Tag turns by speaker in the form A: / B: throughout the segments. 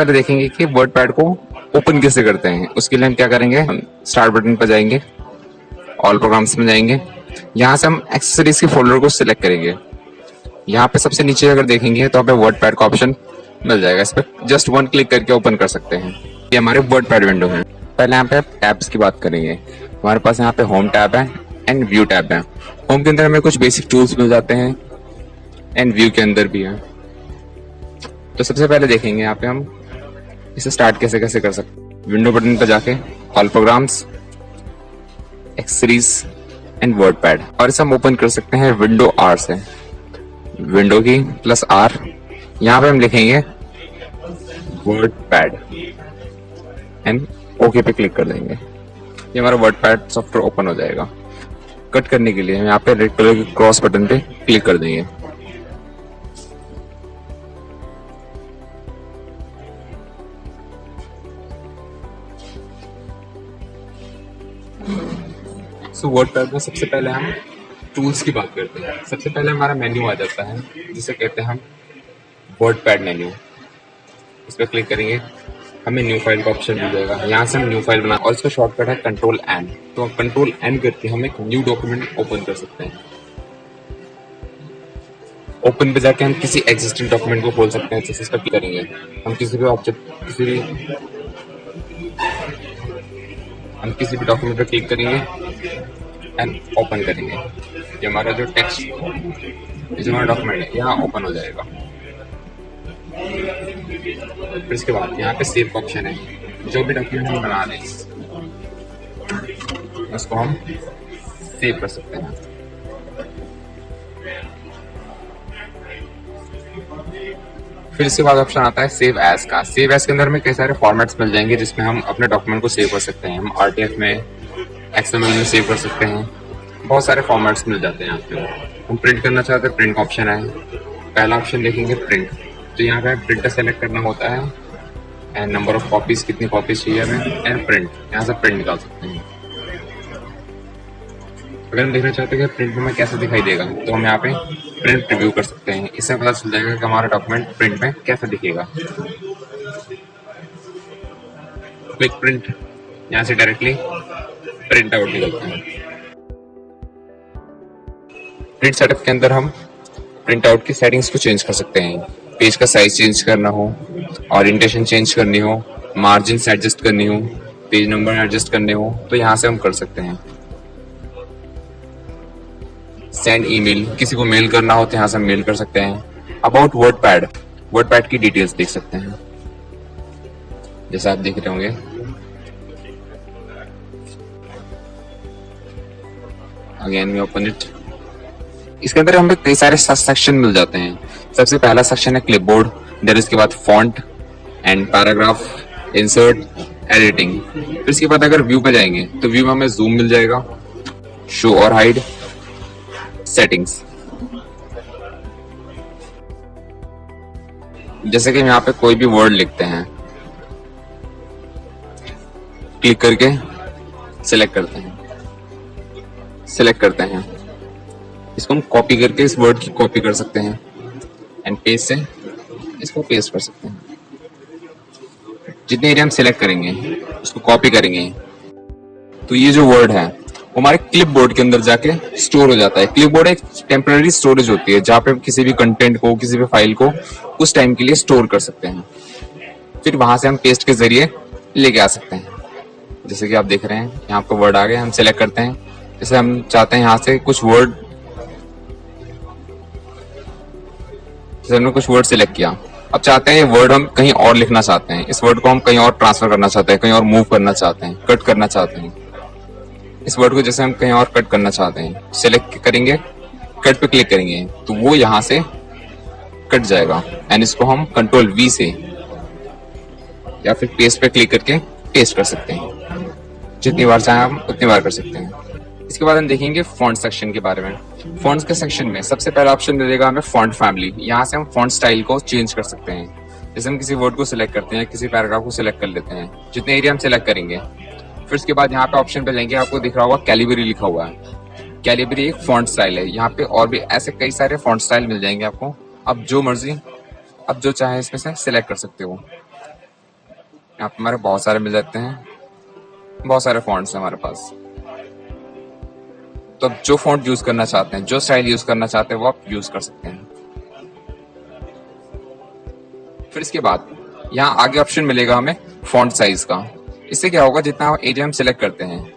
A: पहले देखेंगे कि वर्ड पैड को ओपन कैसे करते हैं। उसके लिए हम क्या करेंगे, हम स्टार्ट बटन पर जाएंगे, ऑल प्रोग्राम्स में जाएंगे, यहाँ से हम एक्सेसरीज के फोल्डर को सिलेक्ट करेंगे। यहाँ पे सबसे नीचे अगर देखेंगे तो हमें वर्ड पैड का ऑप्शन मिल जाएगा। इस पर जस्ट वन क्लिक करके ओपन कर सकते हैं। ये हमारे वर्ड पैड विंडो है। पहले यहाँ पे टैब्स की बात करेंगे। हमारे पास यहाँ पे होम टैब है एंड व्यू टैब है। होम के अंदर हमें कुछ बेसिक टूल्स मिल जाते हैं एंड व्यू के अंदर भी है। तो सबसे पहले देखेंगे यहाँ पे हम इसे स्टार्ट कैसे कैसे कर सकते हैं। विंडो बटन पर जाके all programmes, accessories and word pad, और इसे हम ओपन कर सकते हैं विंडो आर से। विंडो की प्लस आर, यहाँ पे हम लिखेंगे वर्ड पैड एंड ओके पे क्लिक कर देंगे। ये हमारा वर्ड पैड सॉफ्टवेयर ओपन हो जाएगा। कट करने के लिए हम यहाँ पे रेड कलर के क्रॉस बटन पे क्लिक कर देंगे। वर्ड पैड में सबसे पहले हम टूल्स की बात करते हैं। सबसे पहले हमारा मेन्यू आ जाता है जिसे कहते हैं हम वर्ड पैड मेन्यू। इस पर क्लिक करेंगे, हमें न्यू फाइल का ऑप्शन मिल जाएगा। यहाँ से हम न्यू फाइल बना, और इसका शॉर्टकट है कंट्रोल एन। तो कंट्रोल एन करके हम एक न्यू डॉक्यूमेंट ओपन कर सकते हैं। ओपन पे जाके हम किसी एग्जिस्टिंग डॉक्यूमेंट को खोल सकते हैं। जैसे इस पर क्लिक करेंगे, हम किसी भी डॉक्यूमेंट पर क्लिक करेंगे एंड ओपन करेंगे। ये हमारा जो टेक्स्ट, जो हमारा डॉक्यूमेंट है, यहाँ ओपन हो जाएगा। फिर इसके बाद यहाँ पे सेव का ऑप्शन है। जो भी डॉक्यूमेंट हम बना रहे हैं उसको हम सेव कर सकते हैं। फिर इसके बाद ऑप्शन आता है सेव एज का। सेव एज के अंदर में कई सारे फॉर्मेट्स मिल जाएंगे जिसमें हम अपने डॉक्यूमेंट को सेव कर सकते हैं। हम आरटीएफ में, एक्सएमएल में सेव कर सकते हैं। बहुत सारे फॉर्मेट्स मिल जाते हैं यहाँ पे। हम प्रिंट करना चाहते हैं, प्रिंट का ऑप्शन है। पहला ऑप्शन देखेंगे प्रिंट, तो यहाँ पे प्रिंटर सेलेक्ट करना होता है एंड नंबर ऑफ कॉपीज, कितनी कॉपीज चाहिए हमें, एंड प्रिंट। यहाँ से प्रिंट निकाल सकते हैं। अगर हम देखना चाहते हैं कि प्रिंट में कैसे दिखाई देगा तो हम यहाँ पे प्रिंट प्रीव्यू कर सकते हैं। इससे पता चल जाएगा कि हमारा डॉक्यूमेंट प्रिंट में कैसा दिखेगा। क्लिक प्रिंट, यहाँ से डायरेक्टली प्रिंट आउट निकलता है। प्रिंट सेटअप के अंदर हम प्रिंट आउट की सेटिंग्स को चेंज कर सकते हैं। पेज का साइज चेंज करना हो, ओरिएंटेशन चेंज करनी हो, मार्जिन एडजस्ट करनी हो, पेज नंबर एडजस्ट करने हो, तो यहाँ से हम कर सकते हैं। सेंड ईमेल, किसी को मेल करना हो तो यहाँ से हम मेल कर सकते हैं। अबाउट वर्ड पैड की डिटेल्स देख सकते हैं जैसा आप देख रहे होंगे। Again we open it. इसके अंदर हमें कई सारे सेक्शन मिल जाते हैं। सबसे पहला सेक्शन है क्लिपबोर्ड, देन इसके बाद font and paragraph, insert, editing. फिर इसके बाद अगर व्यू पे जाएंगे तो व्यू में हमें जूम मिल जाएगा, शो और हाइड, सेटिंग्स। जैसे कि हम यहाँ पे कोई भी वर्ड लिखते हैं, क्लिक करके सिलेक्ट करते हैं। इसको हम कॉपी करके इस वर्ड की कॉपी कर सकते हैं एंड पेस्ट से इसको पेस्ट कर सकते हैं। जितने एरिया हम सिलेक्ट करेंगे उसको कॉपी करेंगे तो ये जो वर्ड है वो हमारे क्लिपबोर्ड के अंदर जाके स्टोर हो जाता है। क्लिपबोर्ड एक टेम्पररी स्टोरेज होती है जहाँ पे किसी भी कंटेंट को, किसी भी फाइल को उस टाइम के लिए स्टोर कर सकते हैं। फिर वहां से हम पेस्ट के जरिए लेके आ सकते हैं। जैसे कि आप देख रहे हैं यहाँ पे वर्ड आ गए, हम सिलेक्ट करते हैं। जैसे हम चाहते हैं यहाँ से कुछ वर्ड, जैसे हमने कुछ वर्ड सिलेक्ट किया, अब चाहते हैं ये वर्ड हम कहीं और लिखना चाहते हैं, इस वर्ड को हम कहीं और ट्रांसफर करना चाहते हैं, कहीं और मूव करना चाहते हैं, कट करना चाहते हैं। इस वर्ड को जैसे हम कहीं और कट करना चाहते हैं, सिलेक्ट करेंगे, कट पे क्लिक करेंगे तो वो यहाँ से कट जाएगा एंड इसको हम कंट्रोल वी से या फिर पेस्ट पे क्लिक करके पेस्ट कर सकते हैं। जितनी बार चाहें हम उतनी बार कर सकते हैं। इसके बाद हम देखेंगे फॉन्ट सेक्शन के बारे में। फॉन्ट्स के सेक्शन में सबसे पहला ऑप्शन दे देगा हमें फॉन्ट फैमिली। यहाँ से हम फॉन्ट स्टाइल को चेंज कर सकते हैं। जैसे हम किसी वर्ड को सिलेक्ट करते हैं, किसी पैराग्राफ को सिलेक्ट कर लेते हैं, जितने एरिया हम सिलेक्ट करेंगे, फिर उसके बाद यहाँ पे ऑप्शन पे जाएंगे, आपको दिख रहा होगा कैलिबरी लिखा हुआ है। कैलिबरी एक फॉन्ट स्टाइल है। यहाँ पे और भी ऐसे कई सारे फॉन्ट स्टाइल मिल जाएंगे आपको। अब जो मर्जी, अब जो चाहे इसमें से सिलेक्ट कर सकते हो। यहाँ पे हमारे बहुत सारे मिल जाते हैं, बहुत सारे फॉन्ट्स हैं हमारे पास। तो आप जो फॉन्ट यूज करना चाहते हैं, जो स्टाइल यूज करना चाहते हैं, वो आप यूज कर सकते हैं। फिर इसके बाद यहाँ आगे ऑप्शन मिलेगा हमें फॉन्ट साइज का। इससे क्या होगा, जितना एरिया हम सिलेक्ट करते हैं,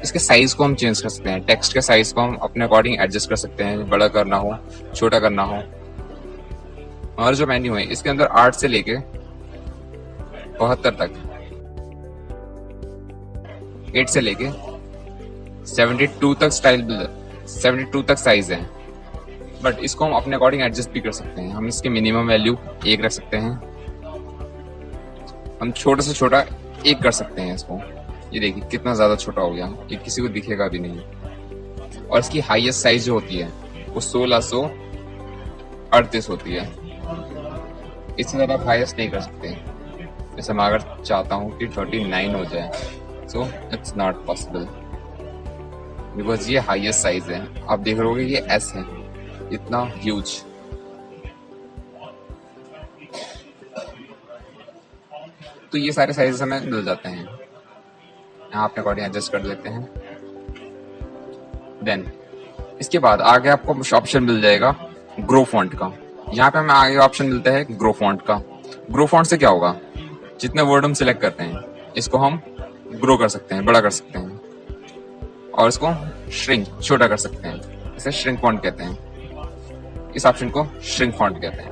A: इसके साइज को हम चेंज कर सकते हैं। टेक्स्ट के साइज को हम अपने अकॉर्डिंग एडजस्ट कर सकते हैं, बड़ा करना हो, छोटा करना हो। और जो मेन्यू है इसके अंदर 8 से लेके 72 तक, 8 से लेके 72 तक 72 तक साइज है। बट इसको हम अपने अकॉर्डिंग एडजस्ट भी कर सकते हैं। हम इसके मिनिमम वैल्यू 1 रख सकते हैं, हम छोटे से छोटा 1 कर सकते हैं इसको। ये देखिए कितना ज्यादा छोटा हो गया, ये किसी को दिखेगा भी नहीं। और इसकी हाईएस्ट साइज जो होती है वो 1638 होती है। इससे ज्यादा आप हाईएस्ट नहीं कर सकते। जैसे मैं अगर चाहता हूँ कि 39 हो जाए, so it's not possible because ये हाईएस्ट साइज है। आप देख रहे होगे ये एस है, इतना ह्यूज। तो ये सारे साइज हमें मिल जाते हैं, यहाँ अपने अकॉर्डिंग एडजस्ट कर लेते हैं। देन इसके बाद आगे आपको ऑप्शन मिल जाएगा ग्रो फॉन्ट का। यहाँ पे हमें आगे ऑप्शन मिलता है ग्रो फॉन्ट का। ग्रो फॉन्ट से क्या होगा, जितने वर्ड हम सिलेक्ट करते हैं इसको हम ग्रो कर सकते हैं, बड़ा कर सकते हैं, और इसको श्रिंक, छोटा कर सकते हैं। इसे श्रिंक फॉन्ट कहते हैं। इस ऑप्शन को श्रिंक फॉन्ट कहते हैं।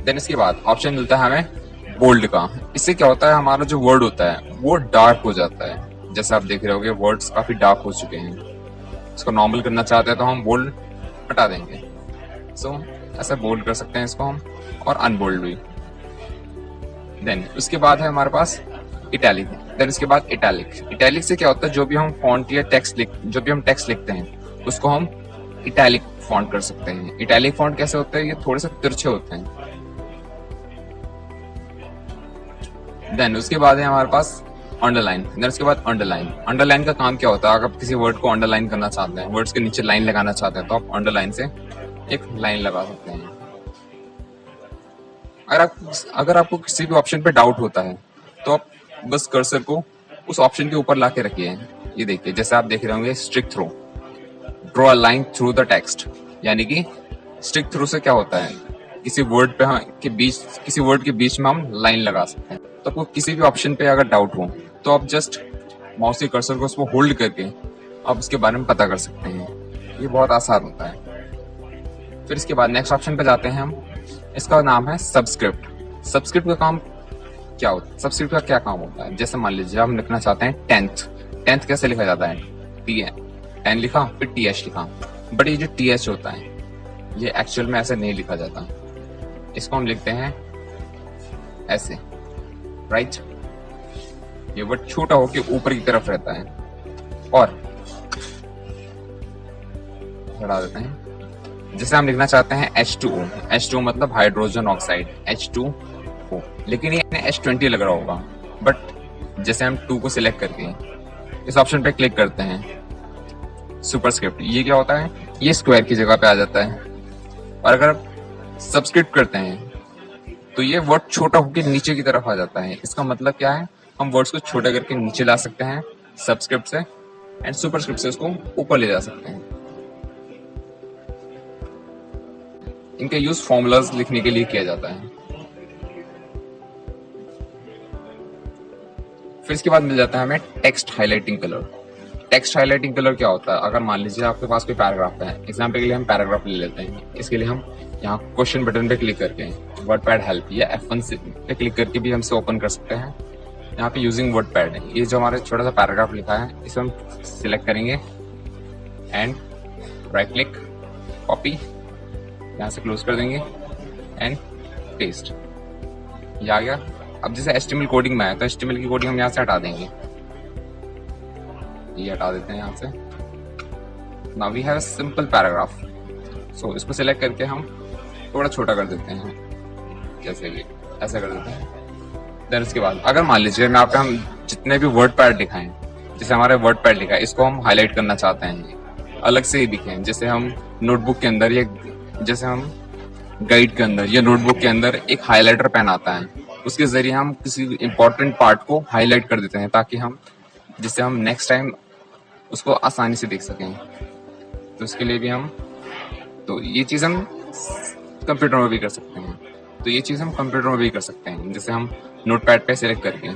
A: देन इसके बाद ऑप्शन मिलता है हमें बोल्ड का। इससे क्या होता है, हमारा जो वर्ड होता है वो डार्क हो जाता है। जैसे आप देख रहे होगे वर्ड्स काफी डार्क हो चुके हैं। इसको नॉर्मल करना चाहते हैं तो हम बोल्ड हटा देंगे। सो ऐसा बोल्ड कर सकते हैं इसको हम, और अनबोल्ड भी। देन उसके बाद है हमारे पास इटैलिक। देन उसके बाद इटैलिक। इटैलिक से क्या होता है, जो भी हम फॉन्ट या टेक्स्ट लिखते हैं उसको हम इटैलिक फॉन्ट कर सकते हैं। इटैलिक फॉन्ट कैसे होते हैं, ये थोड़े से तिरछे होते हैं। देन उसके बाद है हमारे पास अंडरलाइन। देन उसके बाद अंडरलाइन। अंडरलाइन का काम क्या होता है, अगर आप किसी वर्ड को अंडरलाइन करना चाहते हैं, वर्ड्स के नीचे लाइन लगाना चाहते हैं, तो आप अंडरलाइन से एक लाइन लगा सकते हैं। अगर आपको किसी भी ऑप्शन पे डाउट होता है तो आप बस कर्सर को उस ऑप्शन के ऊपर ला के रखिए। ये देखिए, जैसे आप देख रहे होंगे strikethrough, draw a line through the text. यानी कि स्ट्रिक थ्रू से क्या होता है, किसी वर्ड के बीच में हम लाइन लगा सकते हैं। तो आपको किसी भी ऑप्शन पे अगर डाउट हो तो आप जस्ट माउस के कर्सर को उसको होल्ड करके आप उसके बारे में पता कर सकते हैं। ये बहुत आसान होता है। फिर इसके बाद नेक्स्ट ऑप्शन पे जाते हैं हम। इसका नाम है सबस्क्रिप्ट। सबस्क्रिप्ट का काम क्या होता है, सबस्क्रिप्ट का क्या काम होता है। जैसे मान लीजिए हम लिखना चाहते हैं 10th कैसे लिखा जाता है, 10 लिखा फिर TH लिखा। बट ये जो TH होता है ये एक्चुअल में ऐसे नहीं लिखा जाता। इसको हम लिखते हैं ऐसे, राइट। ये वर्ड छोटा होके ऊपर की तरफ रहता है। और हटा देते हैं। जैसे हम लिखना चाहते हैं H2O। H2O मतलब हाइड्रोजन ऑक्साइड, H2O। लेकिन ये H20 लग रहा होगा। बट जैसे हम 2 को सिलेक्ट करके इस ऑप्शन पे क्लिक करते हैं सुपरस्क्रिप्ट, ये क्या होता है, ये स्क्वायर की जगह पे आ जाता है। और अगर सबस्क्रिप्ट करते हैं तो ये वर्ड छोटा होकर नीचे की तरफ आ जाता है। इसका मतलब क्या है, हम वर्ड्स को छोटा करके नीचे ला सकते हैं सबस्क्रिप्ट से, एंड सुपरस्क्रिप्ट से उसको ऊपर ले जा सकते हैं। इनका यूज फॉर्मूलाज लिखने के लिए किया जाता है। फिर इसके बाद मिल जाता है हमें text highlighting colour. Text highlighting colour क्या होता है, अगर मान लीजिए आपके पास कोई पैराग्राफ है, एग्जाम्पल के लिए हम पैराग्राफ ले लेते हैं। इसके लिए हम यहाँ क्वेश्चन बटन पे क्लिक करके वर्डपैड हेल्प या F1 पे क्लिक करके भी हमसे ओपन कर सकते हैं। यहाँ पे यूजिंग वर्डपैड है, ये जो हमारे छोटा सा पैराग्राफ लिखा है इसे हम सिलेक्ट करेंगे एंड राइट क्लिक, कॉपी, यहाँ से क्लोज कर देंगे एंड पेस्ट। ये आ गया। अब जैसे HTML कोडिंग में है तो HTML की कोडिंग हम यहाँ से हटा देंगे, ये हटा देते हैं यहाँ से। Now we have a simple paragraph. So इसको सिलेक्ट करके हम थोड़ा छोटा कर देते हैं, जैसे कि ऐसा कर देते हैं। देन उसके बाद अगर मान लीजिए यहाँ पे हम जितने भी वर्ड पैड दिखाएं, जैसे हमारे वर्ड पैड लिखा है इसको हम हाईलाइट करना चाहते हैं, अलग से ही दिखें, जैसे हम नोटबुक के अंदर या जैसे हम गाइड के अंदर या नोटबुक के अंदर एक हाइलाइटर पेन आता है उसके जरिए हम किसी इंपॉर्टेंट पार्ट को हाईलाइट कर देते हैं ताकि हम जिससे हम नेक्स्ट टाइम उसको आसानी से देख सकें। तो उसके लिए भी हम तो ये चीज़ हम कंप्यूटर में भी कर सकते हैं। तो ये चीज़ हम कंप्यूटर में भी कर सकते हैं। जैसे हम नोटपैड पे सिलेक्ट करके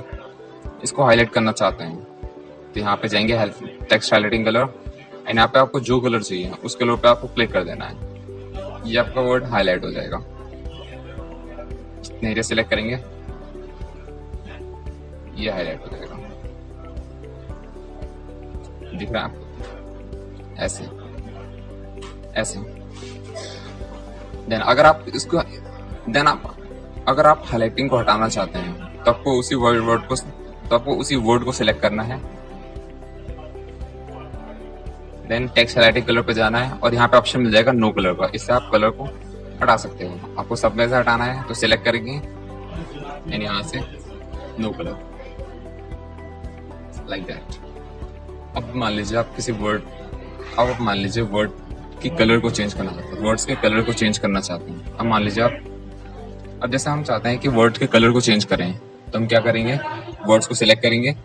A: इसको हाईलाइट करना चाहते हैं तो यहाँ पे जाएंगे help text highlighting colour and यहाँ पे आपको जो कलर चाहिए उस कलर पे आपको क्लिक कर देना है। ये आपका वर्ड हाईलाइट हो जाएगा। एरिया सिलेक्ट करेंगे ये हाईलाइट हो जाएगा। दिख रहा है आपको ऐसे ऐसे। देन अगर आप इसको अगर आप हाईलाइटिंग को हटाना चाहते हैं तो आपको उसी वर्ड को सिलेक्ट करना है। देन टेक्स्ट हाईलाइटिंग कलर पे जाना है और यहाँ पे ऑप्शन मिल जाएगा नो कलर का। इससे आप कलर को हटा सकते हो। आपको सब में से हटाना है तो सिलेक्ट करेंगे एंड यहाँ से नो कलर लाइक दैट। अब मान लीजिए आप किसी वर्ड मान लीजिए वर्ड की कलर को चेंज करना चाहते हैं, वर्ड्स के कलर को चेंज करना चाहते हैं। अब मान लीजिए अब जैसे हम चाहते हैं कि वर्ड के कलर को चेंज करें तो हम क्या करेंगे, वर्ड्स को सिलेक्ट करेंगे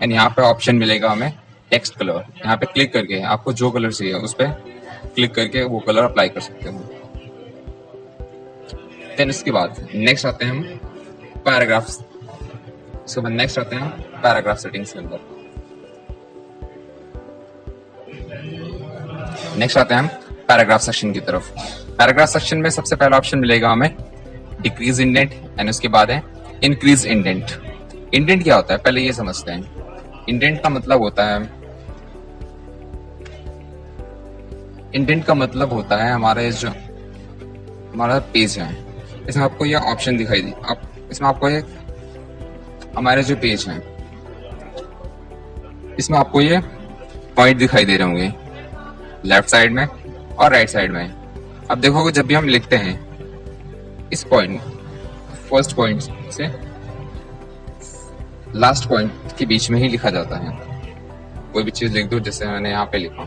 A: एंड यहाँ पे ऑप्शन मिलेगा हमें टेक्स्ट कलर। यहाँ पे क्लिक करके आपको जो कलर चाहिए उस पर क्लिक करके वो कलर अप्लाई कर सकते हो। देन उसके बाद नेक्स्ट आते हैं हम पैराग्राफ्स। उसके बाद नेक्स्ट आते हैं पैराग्राफ सेटिंग्स के अंदर। नेक्स्ट आते हैं हम पैराग्राफ सेक्शन की तरफ। पैराग्राफ सेक्शन में सबसे पहला ऑप्शन मिलेगा हमें डिक्रीज इंडेंट एंड उसके बाद है इंक्रीज इंडेंट। इंडेंट क्या होता है पहले ये समझते हैं। इंडेंट का मतलब होता है हमारा पेज है। इसमें आपको ये ऑप्शन दिखाई दी। इसमें आपको हमारे जो पेज है इसमें आपको ये पॉइंट दिखाई दे रहे होंगे लेफ्ट साइड में और राइट साइड में। अब देखोगे जब भी हम लिखते हैं इस पॉइंट फर्स्ट पॉइंट से लास्ट पॉइंट के बीच में ही लिखा जाता है। कोई भी चीज लिख दो जैसे मैंने यहाँ पे लिखा,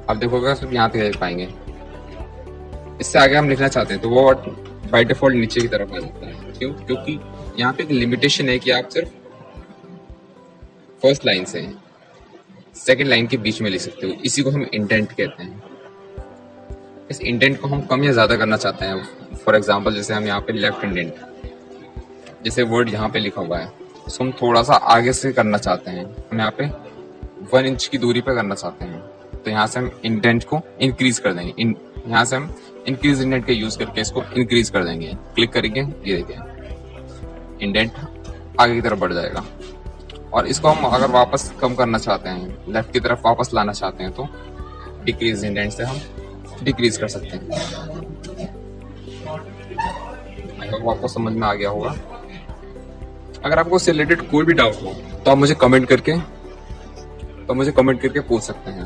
A: अब देखोगे सिर्फ यहाँ तक लिख पाएंगे। इससे आगे हम लिखना चाहते हैं तो वो बाय डिफॉल्ट नीचे की तरफ आ जाता है। क्यों? क्योंकि यहाँ पे एक लिमिटेशन है कि आप सिर्फ फर्स्ट लाइन से सेकेंड लाइन के बीच में लिख सकते हो। इसी को हम इंडेंट कहते हैं। इस इंडेंट को हम कम या ज्यादा करना चाहते हैं। फॉर एग्जाम्पल जैसे हम यहाँ पे लेफ्ट इंडेंट, जैसे वर्ड यहाँ पे लिखा हुआ है उसको हम थोड़ा सा आगे से करना चाहते हैं। हम यहाँ पे 1 इंच की दूरी पे करना चाहते हैं तो यहाँ से हम इंडेंट को इंक्रीज कर देंगे। यहाँ से हम इंक्रीज इंडेंट का यूज करके इसको इंक्रीज कर देंगे। क्लिक करेंगे ये देखिए इंडेंट आगे की तरफ बढ़ जाएगा। और इसको हम अगर वापस कम करना चाहते हैं, लेफ्ट की तरफ वापस लाना चाहते हैं तो डिक्रीज इंडेंट से हम डिक्रीज कर सकते हैं। आपको समझ में आ गया होगा। अगर आपको इससे रिलेटेड कोई भी डाउट हो तो आप मुझे कमेंट करके पूछ सकते हैं।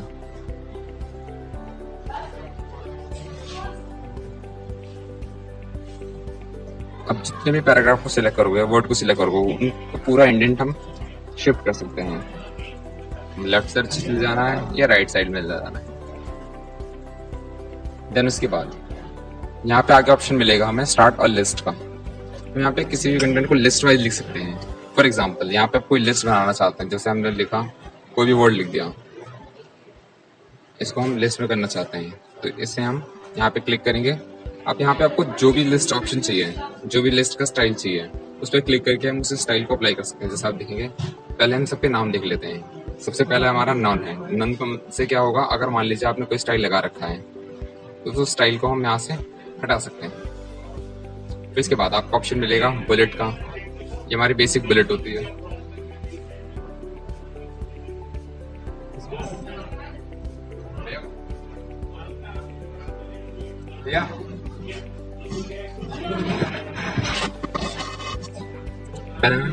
A: अब जितने भी पैराग्राफ को सिलेक्ट करोगे, वर्ड को सिलेक्ट करोगे, उनको पूरा इंडेंट हम शिफ्ट कर सकते हैं। लेफ्ट साइड से जाना है या राइट साइड में जाना है। देन उसके बाद यहाँ पे आगे ऑप्शन मिलेगा हमें स्टार्ट और लिस्ट का। तो यहाँ पे किसी भी कंटेंट को लिस्ट वाइज लिख सकते हैं। फॉर एग्जाम्पल यहाँ पे आप कोई लिस्ट बनाना चाहते हैं, जैसे हमने लिखा कोई भी वर्ड लिख दिया, इसको हम लिस्ट में करना चाहते हैं तो इससे हम यहाँ पे क्लिक करेंगे। आप यहाँ पे आपको जो भी लिस्ट ऑप्शन चाहिए, जो भी लिस्ट का स्टाइल चाहिए, उस पर क्लिक करके हम उस स्टाइल को अप्लाई कर सकते हैं। जैसे आप देखेंगे पहले हम सबके नाम देख लेते हैं। सबसे पहले हमारा नन है। नन से क्या होगा, अगर मान लीजिए आपने कोई स्टाइल लगा रखा है तो उस स्टाइल को हम यहाँ से हटा सकते हैं। फिर इसके बाद आपको ऑप्शन मिलेगा बुलेट का। ये हमारी बेसिक बुलेट होती है।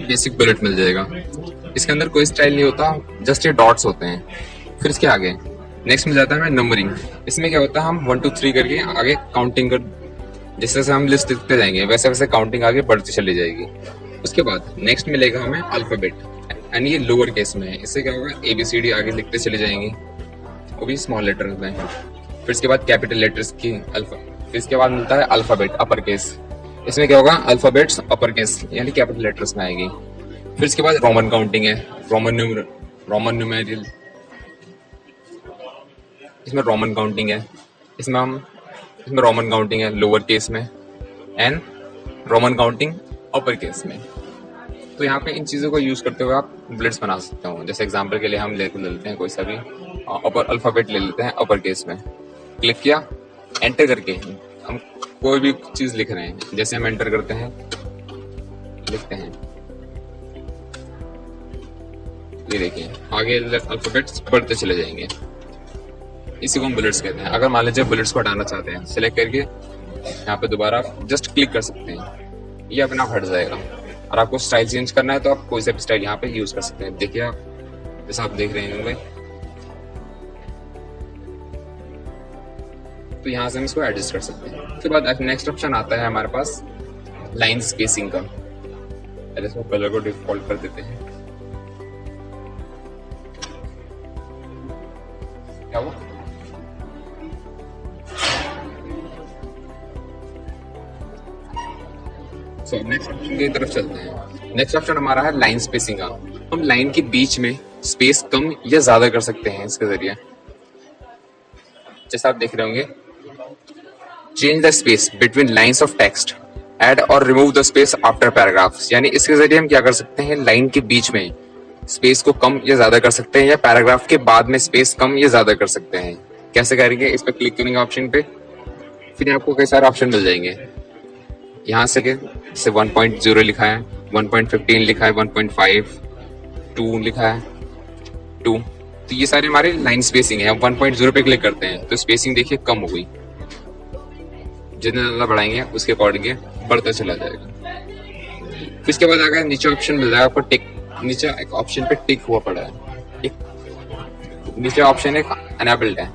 A: बेसिक बुलेट मिल जाएगा। इसके अंदर कोई स्टाइल नहीं होता, जस्ट ये डॉट्स होते हैं। फिर इसके आगे नेक्स्ट मिल जाता है नंबरिंग। इसमें क्या होता है, हम 1 2 3 करके आगे काउंटिंग कर, जैसे जैसे हम लिस्ट लिखते जाएंगे वैसे वैसे काउंटिंग आगे बढ़ती चली जाएगी। उसके बाद नेक्स्ट मिलेगा हमें अल्फाबेट, यानी ये लोअर केस में है। इससे क्या होगा, ABCD आगे लिखते चले जाएंगे, वो भी स्मॉल लेटर्स में। फिर इसके बाद कैपिटल लेटर्स की फिर इसके बाद मिलता है अल्फाबेट अपर केस, इसमें क्या होगा, अल्फाबेट्स अपर केस यानी कैपिटल लेटर्स में आएगी। फिर इसके बाद रोमन काउंटिंग है, रोमन न्यूमेरियल, इसमें रोमन काउंटिंग है, इसमें रोमन काउंटिंग है लोअर केस में and Roman counting upper case में। तो यहाँ पे इन चीज़ों को यूज करते हुए आप बुलेट्स बना सकते हो। जैसे एग्जांपल के लिए हम ले लेते हैं कोई सा भी अपर अल्फाबेट ले लेते हैं अपर केस में, क्लिक किया, एंटर करके हम कोई भी चीज लिख रहे हैं। जैसे हम एंटर करते हैं, लिखते हैं, ये देखिए आगे अल्फाबेट्स बढ़ते चले जाएंगे। इसी को हम बुलेट्स कहते हैं। अगर मान लीजिए बुलेट्स को हटाना चाहते हैं, सिलेक्ट करके यहाँ पे दोबारा आप जस्ट क्लिक कर सकते हैं, ये अपना हट जाएगा। और आपको स्टाइल चेंज करना है तो आप कोई सा भी स्टाइल यहाँ पे यूज कर सकते हैं। देखिए आप, जैसा आप देख रहे हैं भाई, तो यहाँ से हम इसको एडजस्ट कर सकते हैं। उसके बाद नेक्स्ट ऑप्शन आता है हमारे पास लाइन स्पेसिंग का। पहले इसको कलर को डिफॉल्ट कर देते हैं। क्या हुआ? नेक्स्ट ऑप्शन की तरफ चलते हैं। नेक्स्ट ऑप्शन हमारा है लाइन स्पेसिंग का। हम लाइन के बीच में स्पेस कम या ज्यादा कर सकते हैं इसके जरिए। जैसा आप देख रहे होंगे, change the space between lines of text, add और remove the space after paragraphs. यानी इसके जरिए हम क्या कर सकते हैं, लाइन के बीच में स्पेस को कम या ज्यादा कर सकते हैं, या पैराग्राफ के बाद में स्पेस कम या ज्यादा कर सकते हैं। कैसे करेंगे, इस पर क्लिक करेंगे ऑप्शन पे, फिर आपको कई सारे ऑप्शन मिल जाएंगे। यहाँ से 1.0 लिखा है, 1.15 लिखा है, 1.5, 2 लिखा है, 2। तो ये सारे हमारे लाइन स्पेसिंग है। हम 1.0 पे क्लिक करते हैं तो स्पेसिंग देखिए कम हो गई। जितना ज्यादा बढ़ाएंगे उसके अकॉर्डिंग बढ़ता चला जाएगा। फिर इसके बाद अगर नीचे ऑप्शन मिल जाएगा आपको टिक, नीचे एक ऑप्शन पे टिक हुआ पड़ा है, नीचे ऑप्शन एक अनेबल्ड है,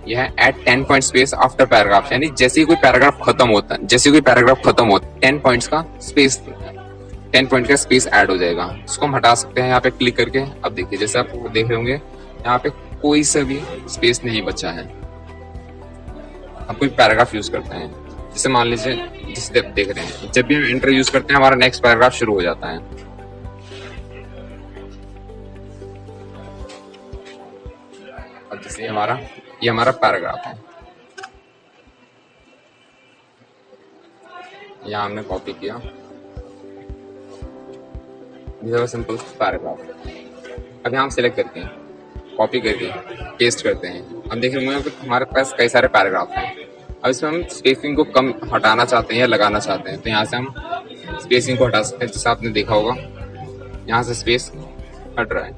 A: यह है add 10 point space after paragraph. यानी जैसे ही कोई पैराग्राफ खत्म होता है, 10 पॉइंट्स का स्पेस, 10 पॉइंट का स्पेस ऐड हो जाएगा। इसको हम हटा सकते हैं यहाँ पे क्लिक करके। अब देखिए, जैसे आप देख रहे होंगे यहाँ पे कोई सा भी स्पेस नहीं बचा है। अब कोई पैराग्राफ यूज करते हैं, जैसे मान लीजिए, जिसे आप देख रहे हैं, जब भी हम एंटर यूज करते हैं हमारा नेक्स्ट पैराग्राफ शुरू हो जाता है। अब जैसे ये हमारा पैराग्राफ है, यहाँ हमने कॉपी किया, सिंपल पैराग्राफ। अब यहाँ हम सिलेक्ट करते हैं, कॉपी करके पेस्ट करते हैं। हम देख रहे होंगे हमारे पास कई सारे पैराग्राफ हैं। अब इसमें हम स्पेसिंग को कम हटाना चाहते हैं या लगाना चाहते हैं, तो यहाँ से हम स्पेसिंग को हटा सकते हैं। जैसे आपने देखा होगा यहाँ से स्पेस हट रहा है,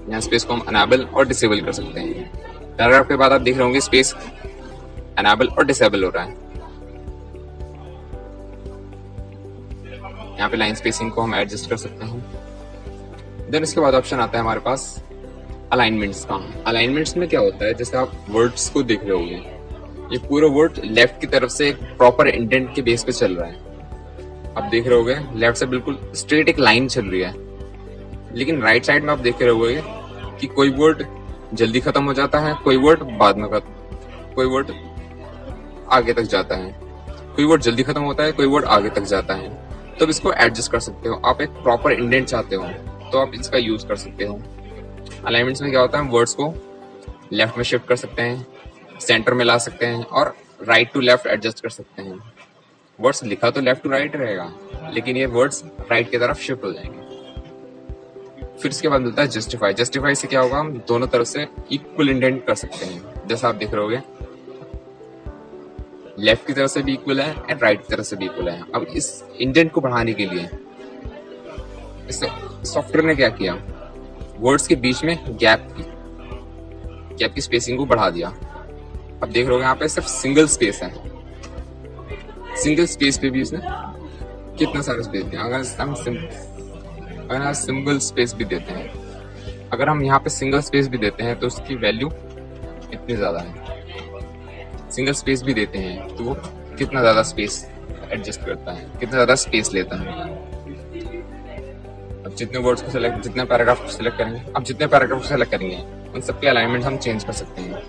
A: यहाँ स्पेस को हम अनेबल और डिसेबल कर सकते हैं। पैराग्राफ के बाद आप देख रहे होंगे स्पेस अनेबल और डिसेबल हो रहा है। यहाँ पे लाइन स्पेसिंग को हम एडजस्ट कर सकते हैं। देन इसके बाद ऑप्शन आता है हमारे पास अलाइनमेंट्स का। अलाइनमेंट्स में क्या होता है, जैसे आप वर्ड्स को देख रहे होंगे, ये पूरा वर्ड लेफ्ट की तरफ से एक प्रॉपर इंडेंट के बेस पे चल रहा है। आप देख रहे होंगे लेफ्ट से बिल्कुल स्ट्रेट एक लाइन चल रही है, लेकिन राइट साइड में आप देख रहे होंगे कि कोई वर्ड जल्दी खत्म हो जाता है, कोई वर्ड बाद में कोई वर्ड आगे तक जाता है, कोई वर्ड जल्दी खत्म होता है, कोई वर्ड आगे तक जाता है। तो आप इसको एडजस्ट कर सकते हो। आप एक प्रॉपर इंडेंट चाहते हो तो आप इसका यूज कर सकते हो। अलाइनमेंट्स में क्या होता है, वर्ड्स को लेफ्ट में शिफ्ट कर सकते हैं, सेंटर में ला सकते हैं और राइट टू लेफ्ट एडजस्ट कर सकते हैं। वर्ड्स लिखा तो लेफ्ट टू राइट रहेगा, लेकिन ये वर्ड्स राइट की तरफ शिफ्ट हो जाएंगे। फिर इसके बाद मिलता है जस्टिफाई। जस्टिफाई से क्या होगा, हम दोनों तरफ से इक्वल इंडेंट कर सकते हैं। जैसा आप देख रहे होगे लेफ्ट की तरफ से भी इक्वल है एंड राइट की तरफ से भी इक्वल है। अब इस इंडेंट को बढ़ाने के लिए इस सॉफ्टवेयर ने क्या किया, वर्ड्स के बीच में गैप की स्पेसिंग को बढ़ा दिया। अब देख रहे हो यहाँ पे सिर्फ सिंगल स्पेस है, सिंगल स्पेस पे भी इसने कितना सारा स्पेस दिया। अगर हम सिंगल स्पेस भी देते हैं, अगर हम यहाँ पे सिंगल स्पेस भी देते हैं तो उसकी वैल्यू इतनी ज्यादा है। सिंगल स्पेस भी देते हैं तो वो कितना ज्यादा स्पेस एडजस्ट करता है, कितना ज्यादा स्पेस लेता है। अब जितने वर्ड्स को सिलेक्ट, जितने पैराग्राफ को सिलेक्ट करेंगे, अब जितने पैराग्राफ को सिलेक्ट करेंगे उन सबके अलाइनमेंट हम चेंज कर सकते हैं।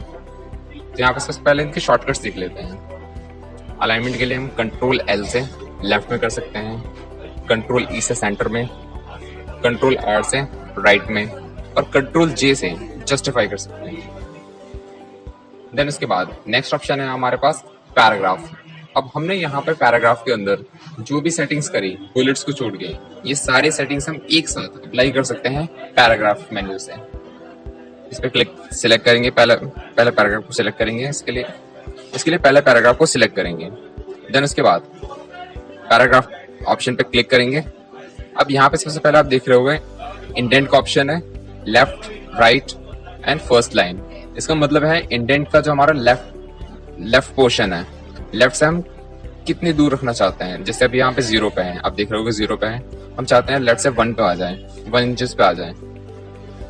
A: तो यहाँ पे सबसे पहले इनके शॉर्टकट्स देख लेते हैं। अलाइनमेंट के लिए हम कंट्रोल एल से लेफ्ट में कर सकते हैं, कंट्रोल ई से सेंटर में, कंट्रोल आर से राइट में और कंट्रोल जे से जस्टिफाई कर सकते हैं। देन उसके बाद नेक्स्ट ऑप्शन है हमारे पास पैराग्राफ। अब हमने यहाँ पर पैराग्राफ के अंदर जो भी सेटिंग्स करी बुलेट्स को छोड़ के, ये सारी सेटिंग्स हम एक साथ अप्लाई कर सकते हैं पैराग्राफ मेन्यू से। इस पे क्लिक सिलेक्ट करेंगे, पहले पैराग्राफ को सिलेक्ट करेंगे, इसके लिए पहले पैराग्राफ को सिलेक्ट करेंगे। देन उसके बाद पैराग्राफ ऑप्शन पे क्लिक करेंगे। अब यहाँ पे सबसे पहले आप देख रहे होंगे इंडेंट का ऑप्शन है, left, right and first line. इसका मतलब है इंडेंट का जो हमारा लेफ्ट पोर्शन है, लेफ्ट से हम कितनी दूर रखना चाहते हैं। जैसे अभी यहाँ पे 0 पे है, आप देख रहे होगे 0 पे है, हम चाहते हैं लेफ्ट से 1 पे आ जाए, 1 इंचेस पे आ जाए।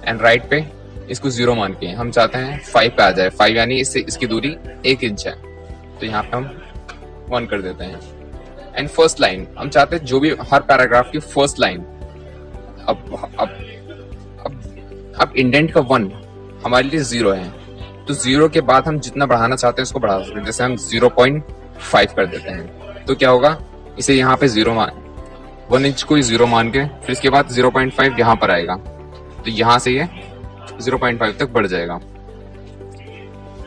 A: एंड राइट पे इसको 0 मान के हम चाहते हैं 5 पे आ जाए, 5 यानी इससे इसकी दूरी 1 इंच है, तो यहाँ पे हम 1 कर देते हैं। एंड फर्स्ट लाइन हम चाहते हैं जो भी हर पैराग्राफ की फर्स्ट लाइन, अब इंडेंट का 1 हमारे लिए 0 है, तो 0 के बाद हम जितना बढ़ाना चाहते हैं उसको बढ़ा सकते हैं। जैसे हम 0.5 कर देते हैं, तो क्या होगा, इसे यहाँ पे 1 इंच को 0 मान के फिर इसके बाद 0.5 यहाँ पर आएगा, तो यहाँ से ये 0.5 तक बढ़ जाएगा।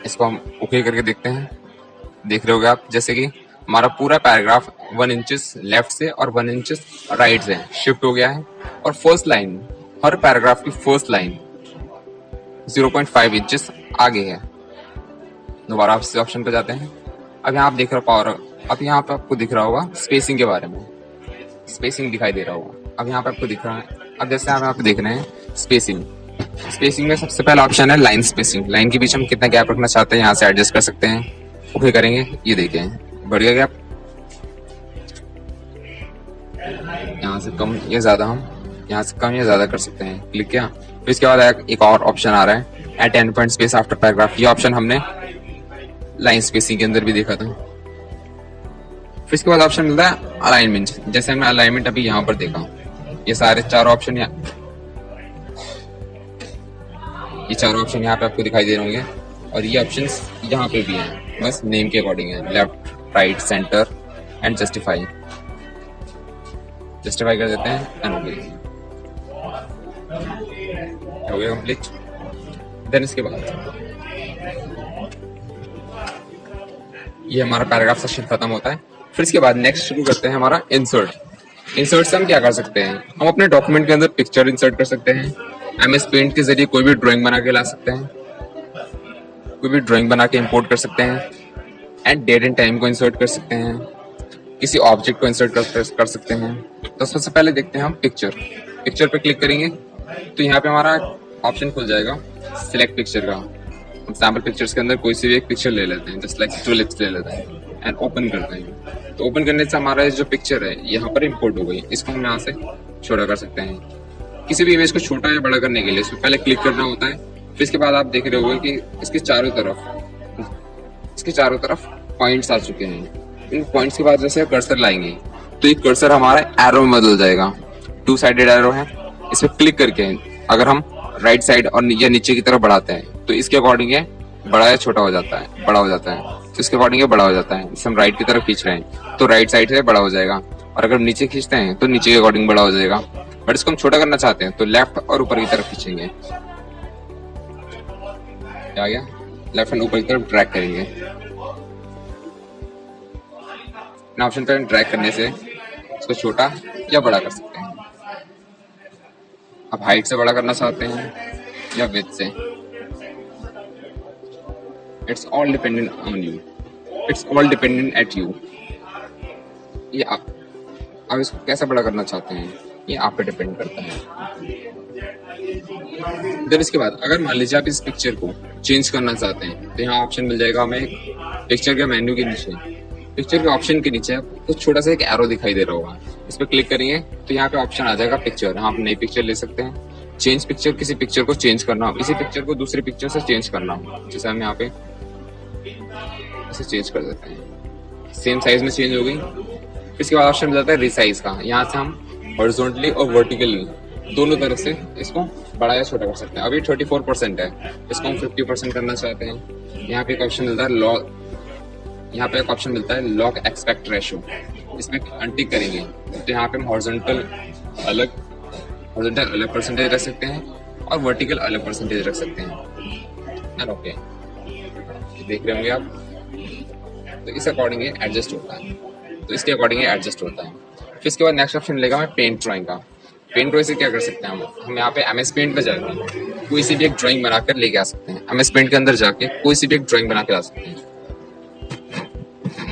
A: इसको हम ओके करके देखते हैं। देख रहे होगे आप जैसे कि हमारा पूरा पैराग्राफ 1 इंचेस लेफ्ट से और 1 इंचेस राइट से शिफ्ट हो गया है। और फर्स्ट लाइन, हर पैराग्राफ की फर्स्ट लाइन 0.5 इंचेस आगे है। दोबारा आप इस ऑप्शन पे जाते हैं। अब यहाँ आप देख रहे हो अब यहाँ पे आपको दिख रहा होगा स्पेसिंग के बारे में, स्पेसिंग दिखाई दे रहा होगा। अब यहाँ पे आपको दिख रहा है, अब जैसे आप यहाँ पे देख रहे हैं स्पेसिंग में सबसे पहला ऑप्शन है लाइन स्पेसिंग। लाइन के बीच हम कितना गैप रखना चाहते हैं यहाँ से एडजस्ट कर सकते हैं। ओके करेंगे, ये देखें बढ़ गया गैप, यहाँ से कम या ज्यादा हम यहाँ से कम या ज्यादा कर सकते हैं। क्लिक किया, फिर इसके बाद एक और ऑप्शन आ रहा है at and point space after paragraph. ये ऑप्शन हमने लाइन स्पेसिंग के अंदर भी देखा था। फिर इसके बाद ऑप्शन मिलता है अलाइनमेंट। जैसे हमने अलाइनमेंट अभी यहाँ पर देखा, ये सारे चारों ऑप्शन यहाँ पे आपको दिखाई दे रहे होंगे, और ये ऑप्शंस यहाँ पे भी हैं, बस नेम के अकॉर्डिंग है, left, right, centre and justify कर देते हैं एंड हो गया कंप्लीट। देन इसके बाद ये हमारा पैराग्राफ सेक्शन खत्म होता है। फिर इसके बाद नेक्स्ट शुरू करते हैं हमारा इंसर्ट से हम क्या कर सकते हैं, हम अपने डॉक्यूमेंट के अंदर पिक्चर इंसर्ट कर सकते हैं। MS पेंट के जरिए कोई भी ड्राइंग बना के ला सकते हैं, कोई भी ड्राइंग बना के इंपोर्ट कर सकते हैं। एंड डेट एंड टाइम को इंसर्ट कर सकते हैं, किसी ऑब्जेक्ट को इंसर्ट कर सकते हैं। तो सबसे पहले देखते हैं हम पिक्चर पे क्लिक करेंगे तो यहाँ पे हमारा ऑप्शन खुल जाएगा सिलेक्ट पिक्चर का। हम सैम्पल पिक्चर्स के अंदर कोई सी भी एक पिक्चर ले लेते हैं, जस्ट लाइक टुलिप्स ले लेते हैं एंड ओपन करते हैं। तो ओपन करने से हमारा जो पिक्चर है यहाँ पर इंपोर्ट हो गई। इसको हम यहाँ से छोटा कर सकते हैं। किसी भी इमेज को छोटा या बड़ा करने के लिए इसमें पहले क्लिक करना होता है। फिर इसके बाद आप देख रहे होंगे कि इसके चारों तरफ पॉइंट्स आ चुके हैं। इन पॉइंट्स के बाद जैसे कर्सर लाएंगे तो ये कर्सर हमारा एरो में बदल जाएगा। 2 साइडेड एरो है, इस पर क्लिक करके अगर हम राइट साइड और या नीचे की तरफ बढ़ाते हैं तो इसके अकॉर्डिंग है बड़ा या छोटा हो जाता है, बड़ा हो जाता है। तो इसके अकॉर्डिंग बड़ा हो जाता है। जैसे हम राइट की तरफ खींच रहे हैं तो राइट साइड से बड़ा हो जाएगा, और अगर नीचे खींचते हैं तो नीचे के अकॉर्डिंग बड़ा हो जाएगा। बट इसको हम छोटा करना चाहते हैं तो लेफ्ट और ऊपर की तरफ खींचेंगे। क्या आ गया, लेफ्ट एंड ऊपर की तरफ ड्रैग करेंगे। ऑप्शन पर ड्रैग करने से इसको छोटा या बड़ा कर सकते हैं। आप हाइट से बड़ा करना चाहते हैं या विड्थ से, it's all dependent on you, it's all dependent at you. ये आप इसको कैसे बड़ा करना चाहते हैं ये आप पे डिपेंड करता है। देन इसके बाद अगर मान लीजिए आप इस पिक्चर को चेंज करना चाहते हैं तो यहाँ ऑप्शन मिल जाएगा हमें पिक्चर के मेन्यू के नीचे, पिक्चर के ऑप्शन के नीचे तो छोटा सा एक एरो दिखाई दे रहा होगा। इस पर क्लिक करेंगे तो यहाँ पे ऑप्शन आ जाएगा पिक्चर। आप नई पिक्चर ले सकते हैं, चेंज पिक्चर, किसी पिक्चर को चेंज करना हो, इसी पिक्चर को दूसरी पिक्चर से चेंज करना हो, जैसे हम यहाँ पे इसे चेंज कर देते हैं, सेम साइज में चेंज हो गई। इसके बाद ऑप्शन मिल जाता है रिसाइज का। यहाँ से हम हॉरिजॉन्टली और वर्टिकली दोनों तरफ से इसको बड़ा या छोटा कर सकते हैं। अभी 34% है, इसको हम 50% करना चाहते हैं। यहाँ पे एक ऑप्शन मिलता है यहाँ पे एक ऑप्शन मिलता है लॉग एक्सपेक्ट रेशो, इसमें अनटिक करेंगे तो यहाँ पे हम हॉरिजॉन्टल अलग परसेंटेज रख सकते हैं और वर्टिकल अलग परसेंटेज रख सकते हैं। ओके, देख रहे होंगे आप। तो इस अकॉर्डिंग एडजस्ट होता है, तो इसके अकॉर्डिंग एडजस्ट होता है। फिर इसके बाद नेक्स्ट ऑप्शन मिलेगा हमें पेंट ड्राइंग का। पेंट ड्राइंग से क्या कर सकते हैं हम यहाँ पे MS पेंट पे जाके कोई सी भी एक ड्राइंग बनाकर लेके आ सकते हैं। MS पेंट के अंदर जाके कोई सी भी एक ड्राइंग बना के ला सकते हैं।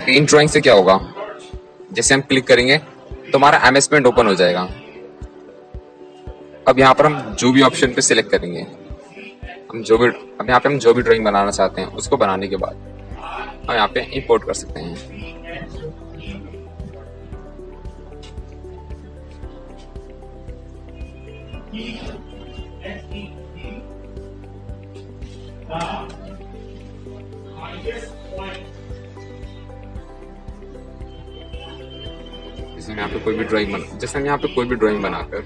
A: पेंट ड्राइंग से क्या होगा, जैसे हम क्लिक करेंगे तो हमारा MS पेंट ओपन हो जाएगा। अब यहाँ पर हम जो भी ऑप्शन पे सिलेक्ट करेंगे, अब यहाँ पे हम जो भी ड्राइंग बनाना चाहते हैं उसको बनाने के बाद हम यहाँ पे इंपोर्ट कर सकते हैं। जैसे हम यहाँ पे कोई भी ड्राइंग बनाकर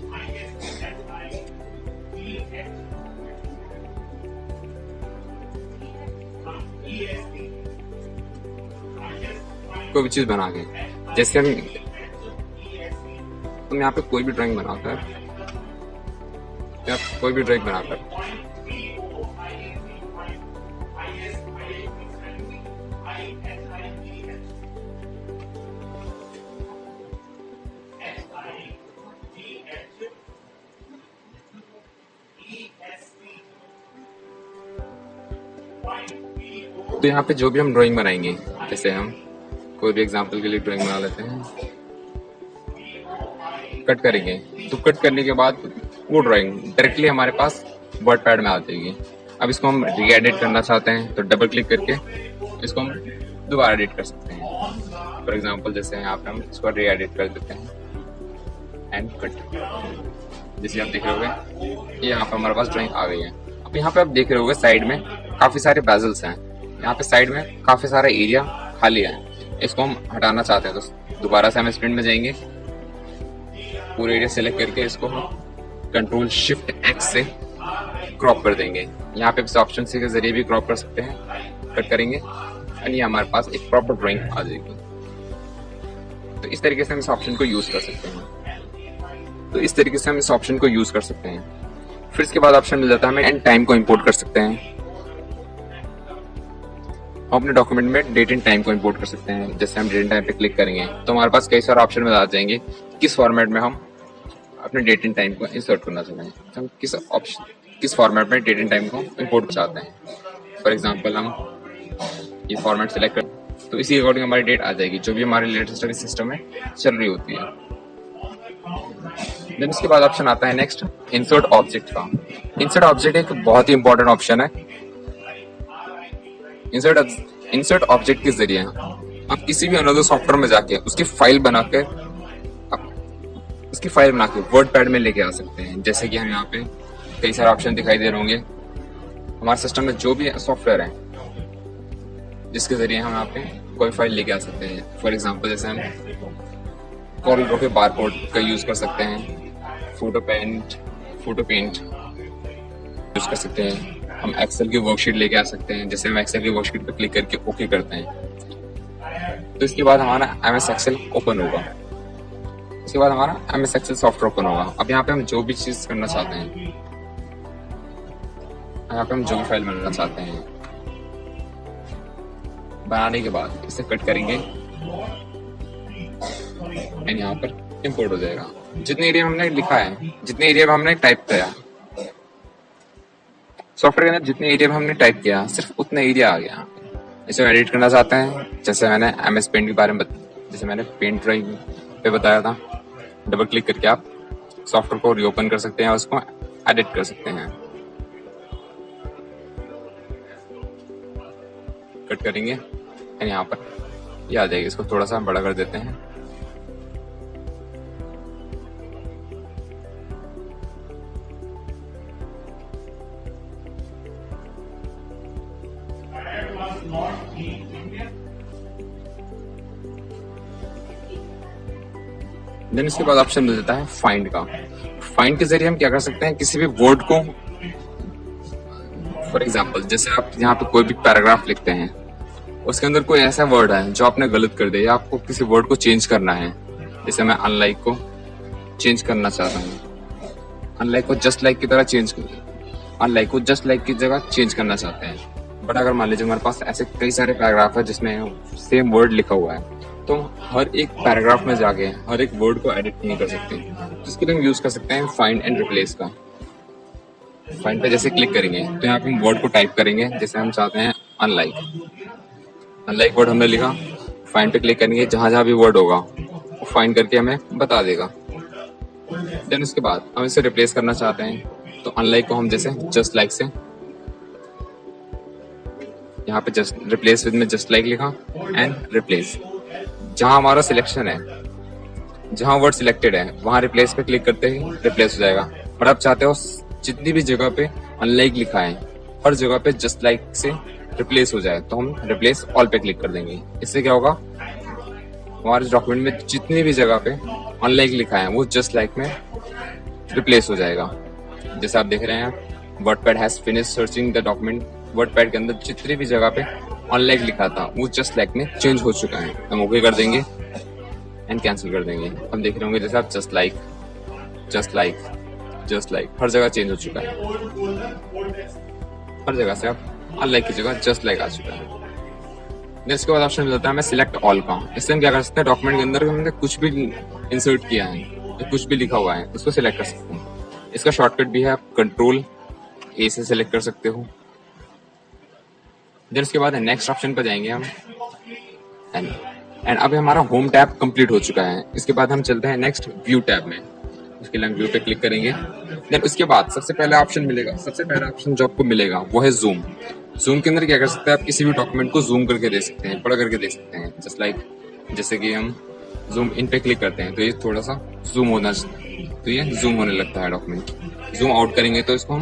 A: कोई भी चीज बना के, जैसे हम यहाँ पे कोई भी ड्राइंग बनाकर तो यहाँ पे जो भी हम ड्राइंग बनाएंगे, जैसे हम कोई भी एग्जांपल के लिए ड्राइंग बना लेते हैं, कट करेंगे तो कट करने के बाद वो ड्राइंग डायरेक्टली हमारे पास वर्ड पैड में आ जाएगी। अब इसको हम री एडिट करना चाहते हैं तो डबल क्लिक करके इसको हम दोबारा एडिट कर सकते हैं। फॉर एग्जांपल जैसे यहाँ पे हम इसको री एडिट कर देते हैं एंड कट। जैसे आप देख रहे होंगे यहाँ पे हमारे पास ड्राइंग आ गई है। अब यहाँ पे आप देख रहे होंगे साइड में काफी सारे बेजल्स हैं, यहाँ पे साइड में काफी सारा एरिया खाली है। इसको हम हटाना चाहते हैं तो दोबारा से हम MS पेंट में जाएंगे, पूरे एरिया सेलेक्ट करके इसको हम Ctrl+Shift+X से क्रॉप कर देंगे। यहाँ पे इस ऑप्शन से के जरिए भी क्रॉप कर सकते हैं। कट करेंगे और ये हमारे पास एक प्रॉपर ड्राइंग आ जाएगी। तो इस तरीके से हम इस ऑप्शन को यूज कर सकते हैं। फिर इसके बाद ऑप्शन मिल जाता है हमें एंड टाइम को इंपोर्ट कर सकते हैं। हम अपने डॉक्यूमेंट में डेट एंड टाइम को इंपोर्ट कर सकते हैं। जैसे हम डेट एंड टाइम पे क्लिक करेंगे तो हमारे पास कई सारे ऑप्शन में आ जाएंगे किस फॉर्मेट में हम अपने डेट एंड टाइम को इंसर्ट करना चाहते हैं। तो हम किस फॉर्मेट में डेट एंड टाइम को इंपोर्ट चाहते हैं। फॉर एग्जांपल हम ये फॉर्मेट सेलेक्ट करें तो इसी अकॉर्डिंग हमारी डेट आ जाएगी जो भी हमारे लेटेस्ट सिस्टम में चल रही होती है। देन इसके बाद ऑप्शन आता है नेक्स्ट इंसर्ट ऑब्जेक्ट का। इंसर्ट ऑब्जेक्ट एक बहुत ही इंपॉर्टेंट ऑप्शन है। इंसर्ट ऑब्जेक्ट के जरिए आप किसी भी अनदर सॉफ्टवेयर में जाके उसकी फाइल बनाकर वर्ड पैड में लेके आ सकते हैं। जैसे कि हम यहाँ पे कई सारे ऑप्शन दिखाई दे रहे होंगे। हमारे सिस्टम में जो भी सॉफ्टवेयर है जिसके जरिए हम यहाँ पे कोई फाइल लेके आ सकते हैं। फॉर एग्जांपल जैसे हम कॉर्ल ड्रॉ के बारकोड का यूज कर सकते हैं, फोटो पेंट यूज कर सकते हैं। हम एक्सेल की वर्कशीट लेके आ सकते हैं। जैसे हम एक्सेल की वर्कशीट पे क्लिक करके ओके करते हैं तो इसके बाद हमारा MS एक्सेल ओपन होगा। इसके बाद हमारा MS एक्सेल सॉफ्टवेयर ओपन होगा। अब यहाँ पे हम जो भी चीज करना चाहते हैं, यहाँ पे हम जो भी फाइल बनाना चाहते हैं, बनाने के बाद इसे कट करेंगे एंड यहाँ पर इंपोर्ट हो जाएगा। जितने एरिया में हमने लिखा है, जितने एरिया में हमने टाइप किया सॉफ्टवेयर के अंदर, जितने एरिया में हमने टाइप किया सिर्फ उतना एरिया आ गया। इसे एडिट करना चाहते हैं, जैसे मैंने MS पेंट के बारे में जैसे मैंने पेंट ड्राइंग पे बताया था, डबल क्लिक करके आप सॉफ्टवेयर को रीओपन कर सकते हैं और उसको एडिट कर सकते हैं। कट करेंगे एंड यहाँ पर ये आ जाएगी। इसको थोड़ा सा बड़ा कर देते हैं। देन इसके बाद ऑप्शन मिल जाता है फाइंड का। फाइंड के जरिए हम क्या कर सकते हैं, किसी भी वर्ड को, फॉर एग्जांपल जैसे आप यहाँ पे कोई भी पैराग्राफ लिखते हैं उसके अंदर कोई ऐसा वर्ड है जो आपने गलत कर दिया या आपको किसी वर्ड को चेंज करना है, जैसे मैं अनलाइक को चेंज करना चाहता हूँ, अनलाइक को जस्ट लाइक की तरह चेंज कर, अनलाइक को जस्ट लाइक की जगह चेंज करना चाहते हैं। बट अगर मान लीजिए हमारे पास ऐसे कई सारे पैराग्राफ है जिसमें सेम वर्ड लिखा हुआ है, तो हर एक पैराग्राफ में जाके हर एक वर्ड को एडिट नहीं कर सकते, जिसके लिए हम यूज कर सकते हैं फाइंड एंड रिप्लेस का। फाइंड पे जैसे क्लिक करेंगे तो यहाँ पे हम वर्ड को टाइप करेंगे, जैसे हम चाहते हैं अनलाइक, अनलाइक वर्ड हमने लिखा, फाइंड पे क्लिक करेंगे, जहां जहां भी वर्ड होगा वो फाइंड करके हमें बता देगा। देन उसके बाद हम इसे रिप्लेस करना चाहते हैं, तो अनलाइक को हम जैसे जस्ट लाइक से यहाँ पे जस्ट रिप्लेस विद में जस्ट लाइक लिखा एंड रिप्लेस, जहां हमारा सिलेक्शन है, जहां वर्ड सिलेक्टेड है वहां रिप्लेस पे क्लिक करते ही रिप्लेस हो जाएगा। और आप चाहते हो जितनी भी जगह पे अनलाइक लिखा है हर जगह पे जस्ट लाइक से रिप्लेस हो जाए, तो हम रिप्लेस ऑल पे क्लिक कर देंगे। इससे क्या होगा, हमारे डॉक्यूमेंट में जितनी भी जगह पे अनलाइक लिखा है वो जस्ट लाइक में रिप्लेस हो जाएगा। जैसे आप देख रहे हैं WordPad has finish searching the document, WordPad के अंदर जितनी भी जगह पे अनलाइक लिखा था वो जस्ट लाइक में चेंज हो चुका है। हम ओके कर देंगे एंड कैंसिल कर देंगे। हम देख रहे होंगे जैसे आप just like just like just like हर जगह चेंज हो चुका है, हर जगह से आप अनलाइक की जगह जस्ट लाइक आ चुका है। इसके बाद ऑप्शन मिलता है हमें सिलेक्ट ऑल का। इससे हम क्या कर सकते हैं, डॉक्यूमेंट के अंदर हमने कुछ भी इंसर्ट किया है तो कुछ भी लिखा हुआ है उसको सिलेक्ट कर सकते हैं। इसका शॉर्टकट भी है, आप कंट्रोल ए से सिलेक्ट कर सकते हो। देन उसके बाद नेक्स्ट ऑप्शन पर जाएंगे हम एंड अभी हमारा होम टैब कंप्लीट हो चुका है। इसके बाद हम चलते हैं नेक्स्ट व्यू टैब में, उसके लिए हम व्यू पे क्लिक करेंगे। देन उसके बाद सबसे पहला ऑप्शन मिलेगा, सबसे पहला ऑप्शन जो आपको मिलेगा वो है जूम। जूम के अंदर क्या कर सकते हैं, आप किसी भी डॉक्यूमेंट को जूम करके देख सकते हैं, बड़ा करके देख सकते हैं। जस्ट लाइक जैसे कि हम जूम इन पे क्लिक करते हैं तो ये थोड़ा सा जूम होना, तो ये जूम होने लगता है डॉक्यूमेंट। जूम आउट करेंगे तो इसको हम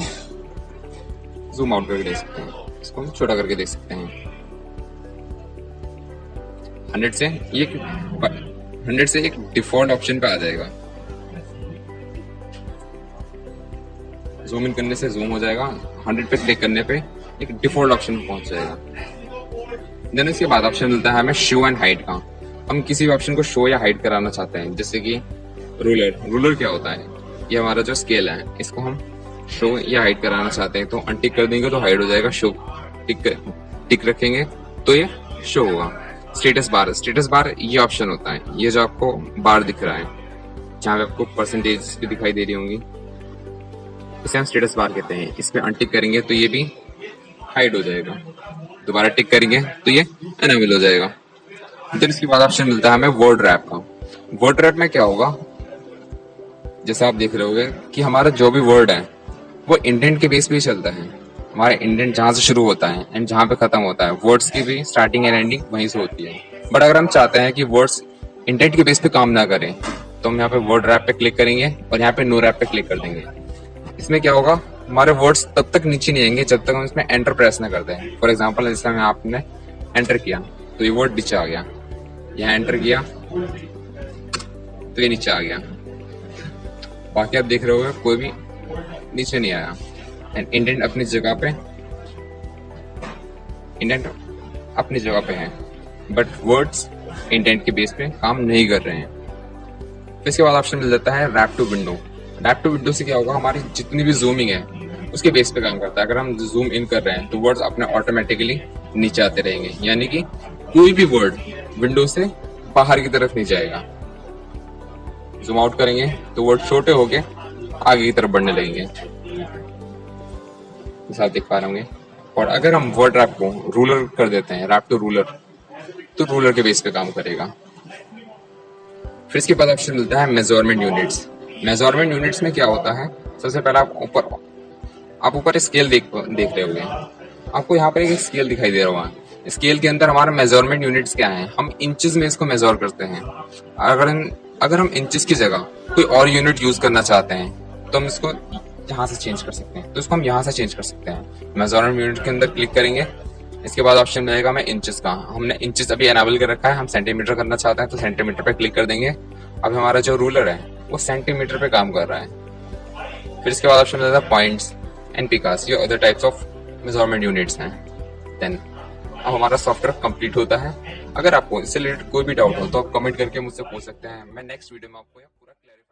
A: जूम आउट करके देख सकते हैं, इसको हम छोटा करके देख सकते हैं। 100 से एक डिफॉल्ट ऑप्शन पे आ जाएगा। जूम इन करने से जूम हो जाएगा, 100 पे क्लिक करने पे एक डिफॉल्ट ऑप्शन पे पहुंच जाएगा। देन इसके बाद ऑप्शन मिलता है हमें शो एंड हाइड का। हम किसी भी ऑप्शन को शो या हाइड कराना चाहते हैं, जैसे कि रूलर क्या होता है, ये हमारा जो स्केल है इसको हम शो या हाइड कराना चाहते हैं तो अनटिक कर देंगे तो हाइड हो जाएगा, शो टिक रखेंगे तो ये शो होगा। स्टेटस बार ये ऑप्शन होता है, ये जो आपको बार दिख रहा है जहां पे आपको परसेंटेज भी दिखाई दे रही होंगी, इसे हम स्टेटस बार कहते हैं। इस पे अनटिक करेंगे तो ये भी हाइड हो जाएगा, दोबारा टिक करेंगे तो ये एनेबल हो जाएगा। फिर इसके बाद ऑप्शन मिलता है हमें वर्ड रैप का। वर्ड रैप में क्या होगा, जैसे आप देख रहे होंगे कि हमारा जो भी वर्ड है वो इंडेंट के बेस पे ही चलता है। हमारा इंडेंट जहां से शुरू होता है एंड जहां पे खत्म होता है, वर्ड्स की भी स्टार्टिंग एंड एंडिंग वहीं से होती है। बट अगर हम चाहते हैं कि वर्ड्स इंडेंट के बेस पे काम ना करें तो हम यहाँ पे वर्ड रैप पे क्लिक करेंगे और यहाँ पे नो रैप पे क्लिक कर देंगे। इसमें क्या होगा, हमारे वर्ड्स तब तक नीचे नहीं आएंगे जब तक हम इसमें एंटर प्रेस ना करते हैं। फॉर एग्जाम्पल जैसे हमने आपने एंटर किया तो ये वर्ड नीचे आ गया, यहाँ एंटर किया तो ये नीचे आ गया। बाकी आप देख रहे होगे कोई भी नीचे नहीं आया एंड इंडेंट अपनी जगह पे है, बट वर्ड्स इंडेंट के बेस पे काम नहीं कर रहे हैं। फिर इसके बाद ऑप्शन मिल जाता है wrap to window. Wrap to window से क्या होगा, हमारी जितनी भी जूमिंग है उसके बेस पे काम करता है। अगर हम जूम इन कर रहे हैं तो वर्ड्स अपने ऑटोमेटिकली नीचे आते रहेंगे, यानी कि कोई भी वर्ड विंडो से बाहर की तरफ नहीं जाएगा। जूम आउट करेंगे तो वर्ड छोटे होके आगे की तरफ बढ़ने लगेंगे, जैसा आप देख पा रहे होंगे। और अगर हम वर्ड रैप को रूलर कर देते हैं, रैप टू रूलर, तो रूलर के बेस पे काम करेगा। फिर इसके बाद ऑप्शन मिलता है मेजरमेंट यूनिट्स। मेजरमेंट यूनिट्स में क्या होता है, सबसे पहले आप ऊपर स्केल देख रहे होंगे, आपको यहाँ पर एक स्केल दिखाई दे रहा होगा। स्केल के अंदर हमारा मेजरमेंट यूनिट्स क्या है, हम इंचेस में इसको मेजर करते हैं। अगर हम इंचेस की जगह कोई और यूनिट यूज करना चाहते हैं तो हम इसको यहाँ से चेंज कर सकते हैं, तो इसको हम यहाँ से चेंज कर सकते हैं। मेजरमेंट यूनिट के अंदर क्लिक करेंगे, इसके बाद ऑप्शन मिलेगा हमें इंचेस का। हमने इंचेस अभी एनेबल कर रखा है, हम सेंटीमीटर करना चाहते हैं तो सेंटीमीटर पे क्लिक कर देंगे। अब हमारा जो रूलर है वो सेंटीमीटर पे काम कर रहा है। फिर इसके बाद ऑप्शन मिलता है पॉइंट्स एंड पिकास, ये other types of measurement units हैं। देन अब हमारा सॉफ्टवेयर कंप्लीट होता है। अगर आपको इससे रिलेटेड कोई भी डाउट हो तो आप कमेंट करके मुझसे पूछ सकते हैं। मैं नेक्स्ट वीडियो में आपको पूरा क्लैरिफाई